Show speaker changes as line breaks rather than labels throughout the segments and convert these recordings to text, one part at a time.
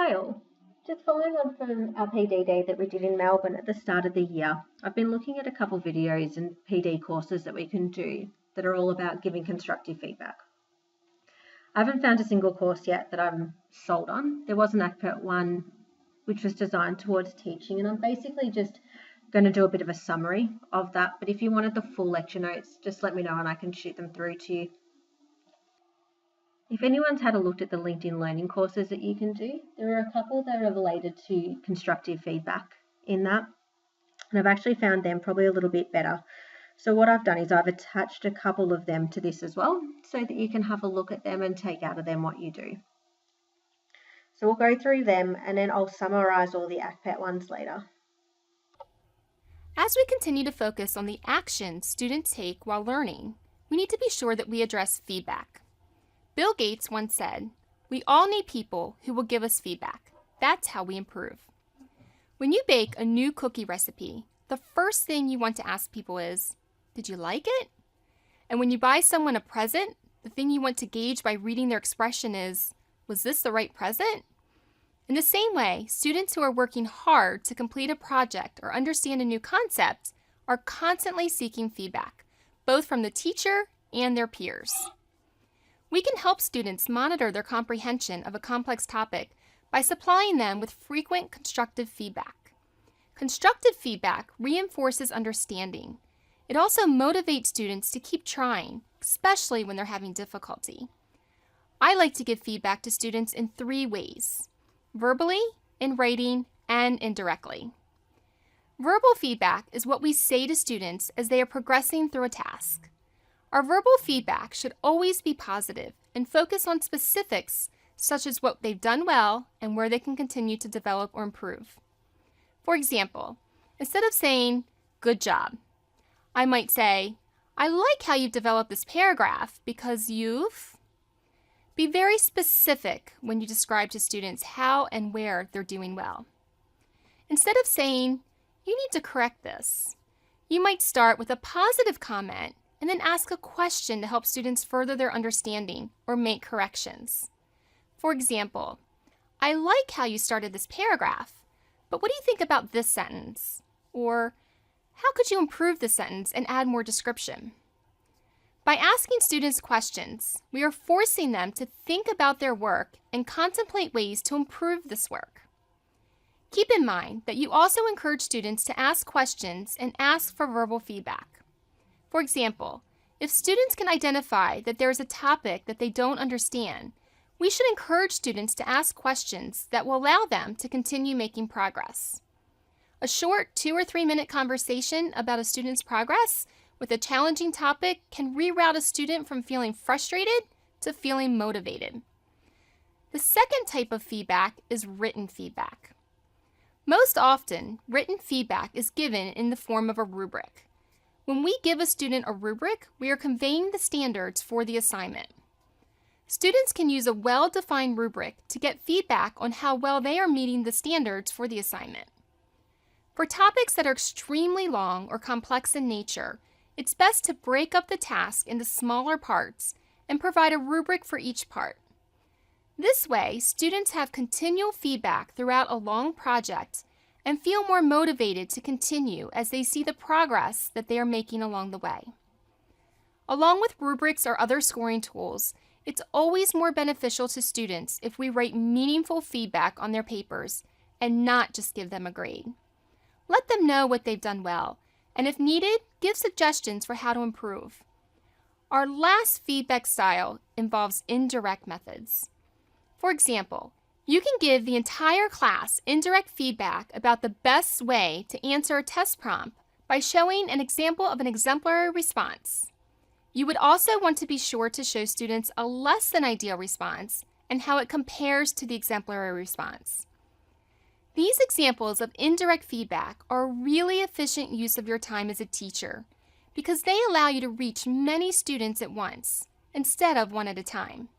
Hi all. Just following on from our PD day that we did in Melbourne at the start of the year, I've been looking at a couple videos and PD courses that we can do that are all about giving constructive feedback. I haven't found a single course yet that I'm sold on. There was an ACPET one which was designed towards teaching, and I'm basically just going to do a bit of a summary of that. But if you wanted the full lecture notes, just let me know and I can shoot them through to you. If anyone's had a look at the LinkedIn learning courses that you can do, there are a couple that are related to constructive feedback in that, and I've actually found them probably a little bit better. So what I've done is I've attached a couple of them to this as well, so that you can have a look at them and take out of them what you do. So we'll go through them and then I'll summarise all the ACPET ones later.
As we continue to focus on the actions students take while learning, we need to be sure that we address feedback. Bill Gates once said, "We all need people who will give us feedback. That's how we improve." When you bake a new cookie recipe, the first thing you want to ask people is, "Did you like it?" And when you buy someone a present, the thing you want to gauge by reading their expression is, "Was this the right present?" In the same way, students who are working hard to complete a project or understand a new concept are constantly seeking feedback, both from the teacher and their peers. We can help students monitor their comprehension of a complex topic by supplying them with frequent constructive feedback. Constructive feedback reinforces understanding. It also motivates students to keep trying, especially when they're having difficulty. I like to give feedback to students in 3 ways: verbally, in writing, and indirectly. Verbal feedback is what we say to students as they are progressing through a task. Our verbal feedback should always be positive and focus on specifics such as what they've done well and where they can continue to develop or improve. For example, instead of saying, "Good job," I might say, "I like how you've developed this paragraph because you've..." Be very specific when you describe to students how and where they're doing well. Instead of saying, "You need to correct this," you might start with a positive comment and then ask a question to help students further their understanding or make corrections. For example, "I like how you started this paragraph, but what do you think about this sentence?" Or, "How could you improve this sentence and add more description?" By asking students questions, we are forcing them to think about their work and contemplate ways to improve this work. Keep in mind that you also encourage students to ask questions and ask for verbal feedback. For example, if students can identify that there is a topic that they don't understand, we should encourage students to ask questions that will allow them to continue making progress. A short 2 or 3 minute conversation about a student's progress with a challenging topic can reroute a student from feeling frustrated to feeling motivated. The second type of feedback is written feedback. Most often, written feedback is given in the form of a rubric. When we give a student a rubric, we are conveying the standards for the assignment. Students can use a well-defined rubric to get feedback on how well they are meeting the standards for the assignment. For topics that are extremely long or complex in nature, it's best to break up the task into smaller parts and provide a rubric for each part. This way, students have continual feedback throughout a long project and feel more motivated to continue as they see the progress that they are making along the way. Along with rubrics or other scoring tools, it's always more beneficial to students if we write meaningful feedback on their papers and not just give them a grade. Let them know what they've done well, and if needed, give suggestions for how to improve. Our last feedback style involves indirect methods. For example, you can give the entire class indirect feedback about the best way to answer a test prompt by showing an example of an exemplary response. You would also want to be sure to show students a less than ideal response and how it compares to the exemplary response. These examples of indirect feedback are a really efficient use of your time as a teacher because they allow you to reach many students at once instead of one at a time.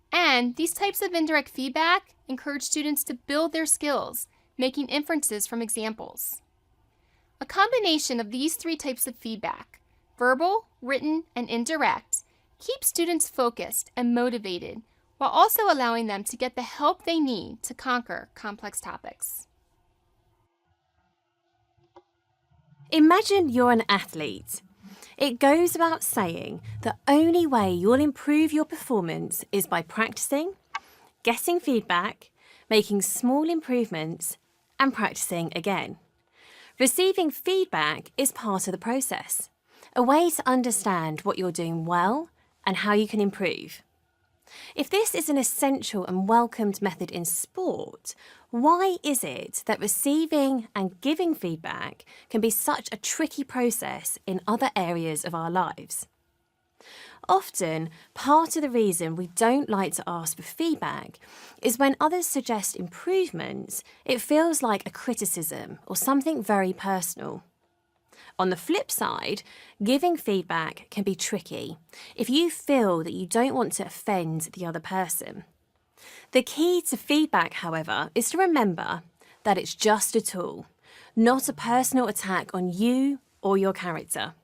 And these types of indirect feedback encourage students to build their skills, making inferences from examples. A combination of these 3 types of feedback, verbal, written, and indirect, keeps students focused and motivated while also allowing them to get the help they need to conquer complex topics.
Imagine you're an athlete. It goes without saying the only way you'll improve your performance is by practicing, getting feedback, making small improvements, and practicing again. Receiving feedback is part of the process, a way to understand what you're doing well and how you can improve. If this is an essential and welcomed method in sport, why is it that receiving and giving feedback can be such a tricky process in other areas of our lives? Often, part of the reason we don't like to ask for feedback is when others suggest improvements, it feels like a criticism or something very personal. On the flip side, giving feedback can be tricky if you feel that you don't want to offend the other person. The key to feedback, however, is to remember that it's just a tool, not a personal attack on you or your character.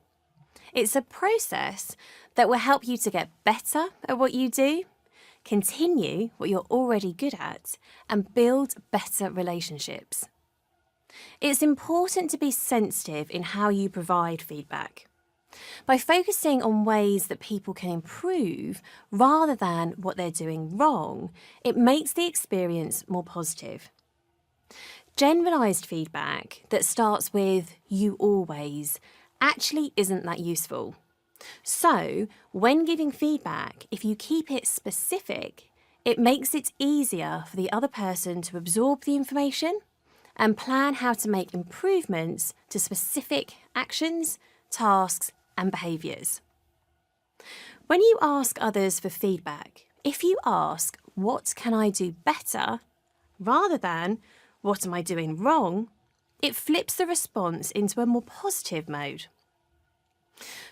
It's a process that will help you to get better at what you do, continue what you're already good at, and build better relationships. It's important to be sensitive in how you provide feedback. By focusing on ways that people can improve rather than what they're doing wrong, it makes the experience more positive. Generalised feedback that starts with "you always" actually isn't that useful. So, when giving feedback, if you keep it specific, it makes it easier for the other person to absorb the information and plan how to make improvements to specific actions, tasks, and behaviours. When you ask others for feedback, if you ask, "What can I do better?" rather than "What am I doing wrong?" it flips the response into a more positive mode.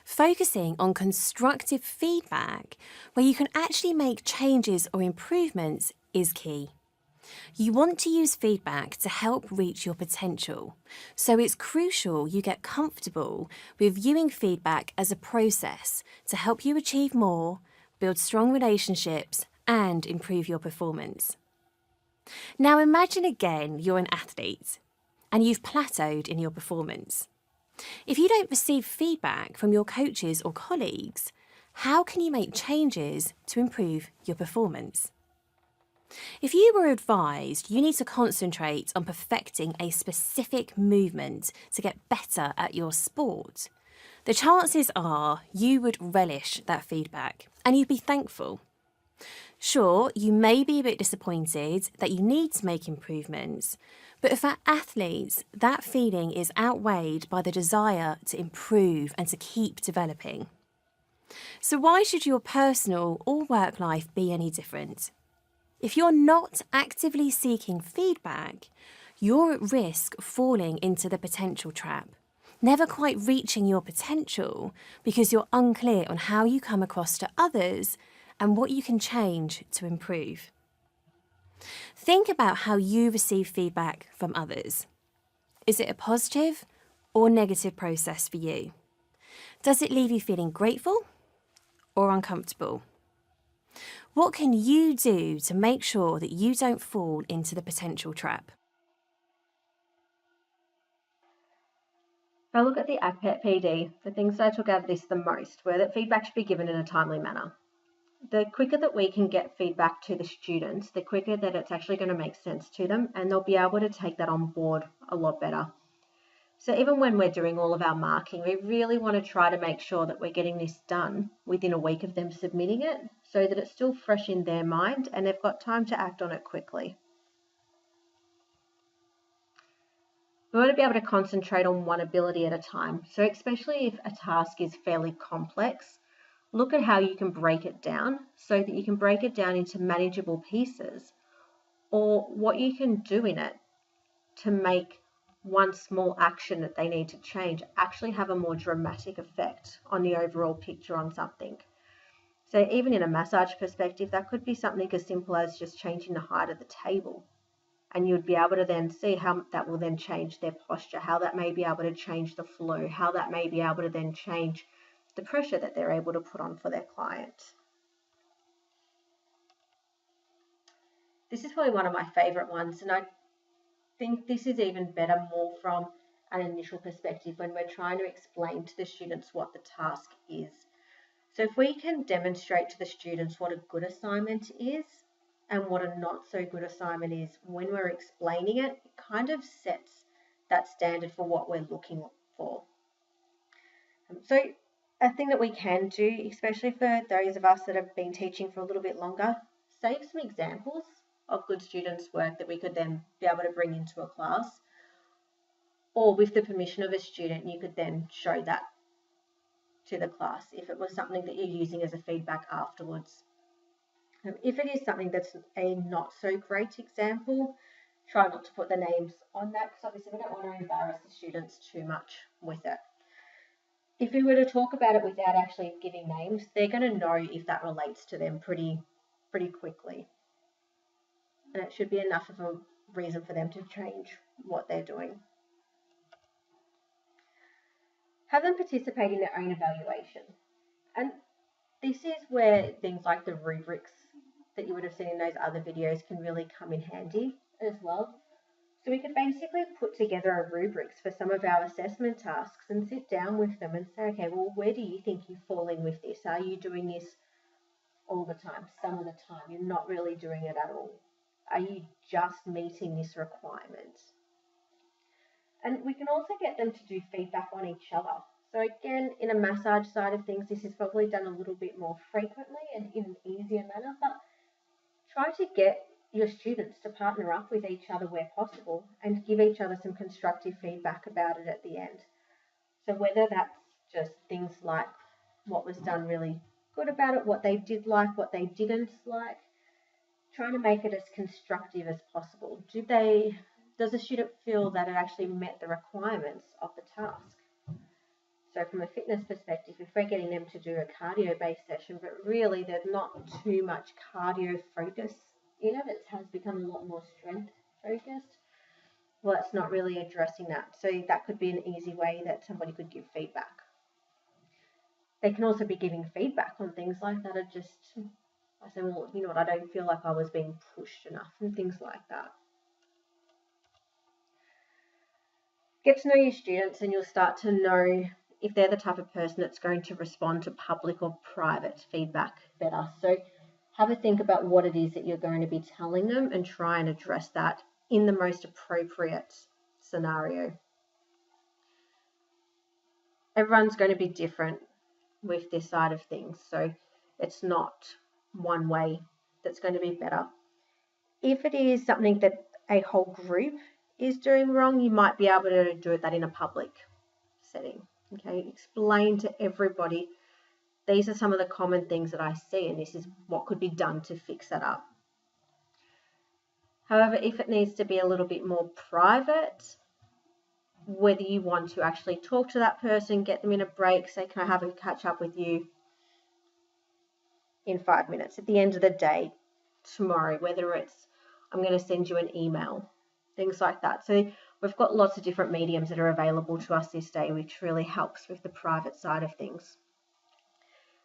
Focusing on constructive feedback, where you can actually make changes or improvements, is key. You want to use feedback to help reach your potential, so it's crucial you get comfortable with viewing feedback as a process to help you achieve more, build strong relationships, and improve your performance. Now imagine again you're an athlete and you've plateaued in your performance. If you don't receive feedback from your coaches or colleagues, how can you make changes to improve your performance? If you were advised you need to concentrate on perfecting a specific movement to get better at your sport, the chances are you would relish that feedback and you'd be thankful. Sure, you may be a bit disappointed that you need to make improvements, but for athletes, that feeling is outweighed by the desire to improve and to keep developing. So why should your personal or work life be any different? If you're not actively seeking feedback, you're at risk of falling into the potential trap, never quite reaching your potential because you're unclear on how you come across to others and what you can change to improve. Think about how you receive feedback from others. Is it a positive or negative process for you? Does it leave you feeling grateful or uncomfortable? What can you do to make sure that you don't fall into the potential trap?
If I look at the ACPET PD, the things that I took out of this the most were that feedback should be given in a timely manner. The quicker that we can get feedback to the students, the quicker that it's actually going to make sense to them, and they'll be able to take that on board a lot better. So even when we're doing all of our marking, we really want to try to make sure that we're getting this done within a week of them submitting it, so that it's still fresh in their mind and they've got time to act on it quickly. We want to be able to concentrate on one ability at a time. So especially if a task is fairly complex, look at how you can break it down so that you can break it down into manageable pieces, or what you can do in it to make one small action that they need to change actually have a more dramatic effect on the overall picture on something. So even in a massage perspective, that could be something as simple as just changing the height of the table. And you'd be able to then see how that will then change their posture, how that may be able to change the flow, how that may be able to then change the pressure that they're able to put on for their client. This is probably one of my favourite ones, and I think this is even better more from an initial perspective when we're trying to explain to the students what the task is. So if we can demonstrate to the students what a good assignment is and what a not so good assignment is when we're explaining it, it kind of sets that standard for what we're looking for. So a thing that we can do, especially for those of us that have been teaching for a little bit longer, save some examples of good students' work that we could then be able to bring into a class, or with the permission of a student, you could then show that to the class if it was something that you're using as a feedback afterwards. If it is something that's a not so great example, try not to put the names on that, because obviously we don't want to embarrass the students too much with it. If we were to talk about it without actually giving names, they're going to know if that relates to them pretty quickly. And it should be enough of a reason for them to change what they're doing. Have them participate in their own evaluation. And this is where things like the rubrics that you would have seen in those other videos can really come in handy as well. So we could basically put together a rubrics for some of our assessment tasks and sit down with them and say, okay, well, where do you think you fall in with this? Are you doing this all the time? Some of the time, you're not really doing it at all. Are you just meeting this requirement? And we can also get them to do feedback on each other. So again, in a massage side of things, this is probably done a little bit more frequently and in an easier manner, but try to get your students to partner up with each other where possible and give each other some constructive feedback about it at the end. So whether that's just things like what was done really good about it, what they did like, what they didn't like, trying to make it as constructive as possible. Does the student feel that it actually met the requirements of the task? So from a fitness perspective, if we're getting them to do a cardio-based session, but really there's not too much cardio focus in it, it has become a lot more strength focused, well, it's not really addressing that. So that could be an easy way that somebody could give feedback. They can also be giving feedback on things like that are just, I say, well, you know what, I don't feel like I was being pushed enough and things like that. Get to know your students and you'll start to know if they're the type of person that's going to respond to public or private feedback better. So have a think about what it is that you're going to be telling them and try and address that in the most appropriate scenario. Everyone's going to be different with this side of things, so it's not one way that's going to be better. If it is something that a whole group is doing wrong, you might be able to do that in a public setting. Okay, explain to everybody, these are some of the common things that I see and this is what could be done to fix that up. However, if it needs to be a little bit more private, whether you want to actually talk to that person, get them in a break, say, can I have a catch up with you in 5 minutes at the end of the day, tomorrow, whether it's I'm going to send you an email, things like that. So we've got lots of different mediums that are available to us this day, which really helps with the private side of things.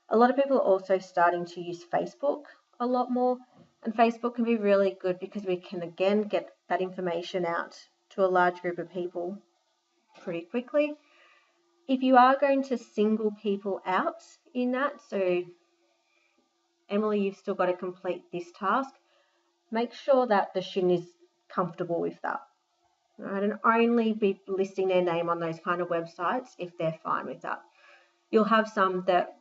A lot of people are also starting to use Facebook a lot more, and Facebook can be really good because we can again get that information out to a large group of people pretty quickly. If you are going to single people out in that, so Emily, you've still got to complete this task, make sure that the student is comfortable with that. Right, and only be listing their name on those kind of websites if they're fine with that. You'll have some that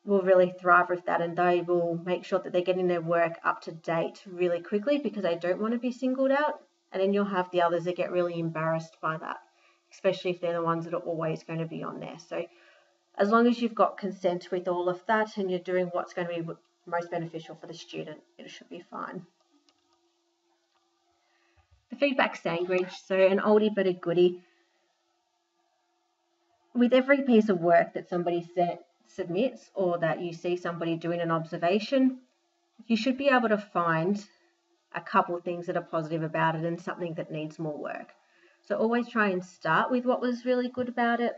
will really thrive with that and they will make sure that they're getting their work up to date really quickly because they don't want to be singled out. And then you'll have the others that get really embarrassed by that, especially if they're the ones that are always going to be on there. So as long as you've got consent with all of that and you're doing what's going to be most beneficial for the student, it should be fine. The feedback sandwich, so an oldie but a goodie. With every piece of work that somebody submits or that you see somebody doing an observation, you should be able to find a couple of things that are positive about it and something that needs more work. So always try and start with what was really good about it.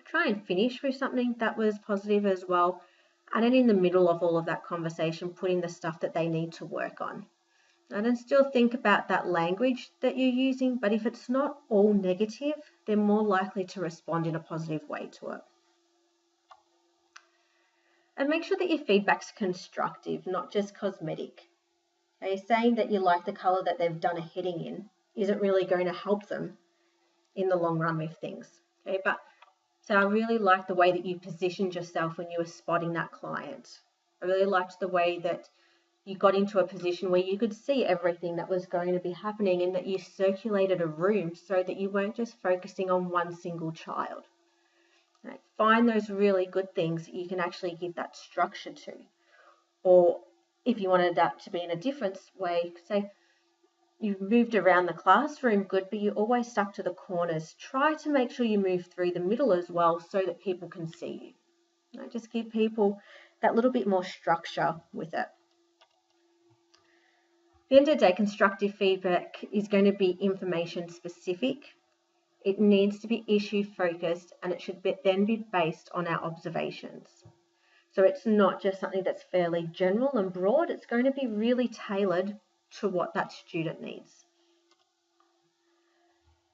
Try and finish with something that was positive as well. And then in the middle of all of that conversation, put in the stuff that they need to work on. And then still think about that language that you're using, but if it's not all negative, they're more likely to respond in a positive way to it. And make sure that your feedback's constructive, not just cosmetic. Okay, saying that you like the colour that they've done a heading in isn't really going to help them in the long run with things. Okay, but so I really liked the way that you positioned yourself when you were spotting that client. I really liked the way that you got into a position where you could see everything that was going to be happening and that you circulated a room so that you weren't just focusing on one single child. Right? Find those really good things that you can actually give that structure to. Or if you wanted that to be in a different way, say you moved around the classroom good, but you always stuck to the corners. Try to make sure you move through the middle as well so that people can see you. Right? Just give people that little bit more structure with it. At the end of the day, constructive feedback is going to be information specific. It needs to be issue focused, and it should then be based on our observations. So it's not just something that's fairly general and broad, it's going to be really tailored to what that student needs.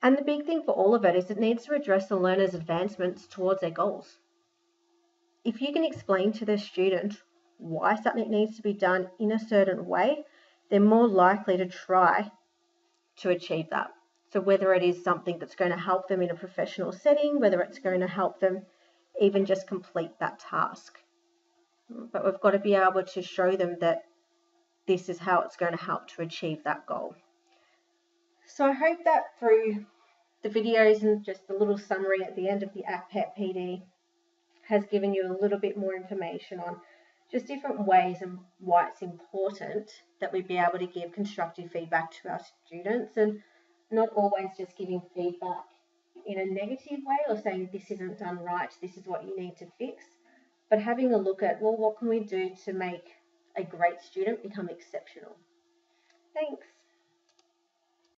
And the big thing for all of it is it needs to address the learner's advancements towards their goals. If you can explain to the student why something needs to be done in a certain way, they're more likely to try to achieve that. So whether it is something that's going to help them in a professional setting, whether it's going to help them even just complete that task. But we've got to be able to show them that this is how it's going to help to achieve that goal. So I hope that through the videos and just a little summary at the end of the ACPET PD has given you a little bit more information on just different ways and why it's important that we be able to give constructive feedback to our students, and not always just giving feedback in a negative way or saying this isn't done right, this is what you need to fix, but having a look at, well, what can we do to make a great student become exceptional? Thanks.